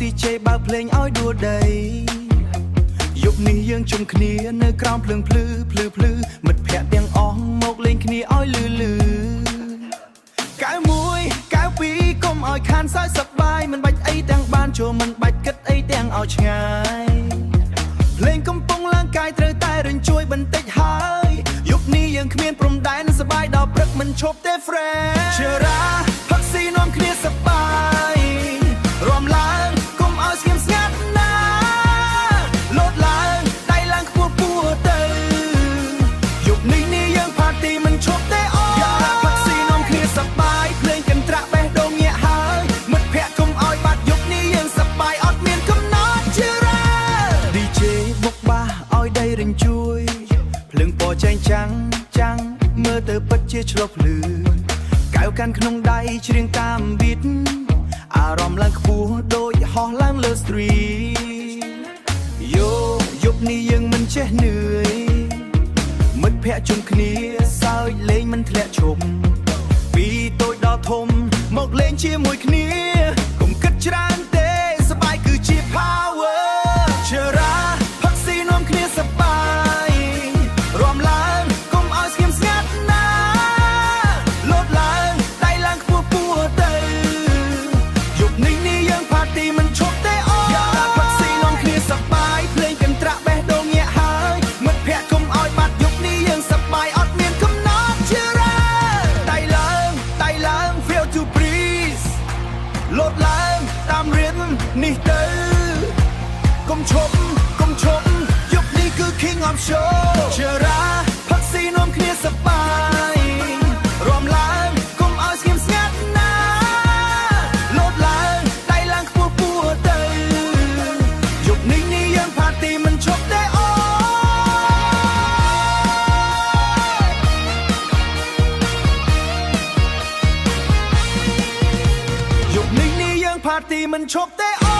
ទីជេបើភ្លេងឲ្យដួលដីយប់នេះយើងជុំគ្នានៅក្រោមភ្លើងភ្លឺមិត្តភ័ក្តិទាំងអស់មកលេងគ្នាឲ្យលឺកៅមួយកៅពីរកុំឲ្យខានសើចសប្បាយមិនបាច់អីទាំងបានចូលមិនបាច់គិតអីទាំងឲ្យឆ្ងាយភ្លេងកំពុងឡើងកាយត្រូវតែរញ្ជួយបន្តិចហើយយប់នេះយើងគ្មានព្រំដែនសប្បាយដល់ព្រឹកមិនឈប់ទេ friend ជរាផឹកស៊ីនាំគ្នាសប្បាយរំឡើងកុំឲ្យស្ងៀមស្ងាត់ណាលោតឡើងដៃឡើងខ្ពស់ពោះទៅយប់នេះយើងផាទីមិនឈប់ទេអូផឹកស៊ីនាំគ្នាសប្បាយភ្លេងកន្ត្រាក់បេះដូងញាក់ហើយមិត្តភ័ក្តិកុំឲ្យបាត់យប់នេះយើងសប្បាយអត់មានកំណត់ជរា DJ បុកបាសឲ្យដៃរញ្ជួយភ្លើងពណ៌ចែងចាំងមើលទៅពិតជាឆ្លុះភ្លឺកៅកាន់ក្នុងដៃច្រៀងតាម beat អារម្មណ៍ឡើងខ្ពស់ដូចហោះឡើងលើ street យប់នេះយើងមិនចេះនឿយមិត្តភ័ក្តិជុំគ្នាសើចលេងមិនធ្លាក់ឈប់ពីតូចដល់ធំមកលេងជាមួយគ្នាកុំគិតច្រើនទេសប្បាយគឺជា power ជរាផឹកស៊ីនាំគ្នាសប្បាយរំឡើងកុំឲ្យស្ងៀមស្ងាត់ណាលោតឡើងដៃឡើងខ្ពស់ពោះទៅយប់នេះយើងផាទីមិនឈប់ទេអូផឹកស៊ីនាំគ្នាសប្បាយភ្លេងកន្ត្រាក់បេះដូងញាក់ហើយមិត្តភ័ក្តិកុំឲ្យបាត់យប់នេះយើងសប្បាយអត់មានកំណត់ជរាដៃឡើង feel to breeze លោតឡើងតាមរៀននេះទៅកុំឈប់យប់នេះគឺ King of Show ជរាផឹកស៊ីនាំគ្នាសប្បាយរំឡើងកុំឲ្យស្ងៀមស្ងាត់ណាលោតឡើងដៃឡើងខ្ពស់ពោះទៅយប់នេះយើងផាទីមិនឈប់ទេអូយប់នេះយើងផាទីមិនឈប់ទេអូ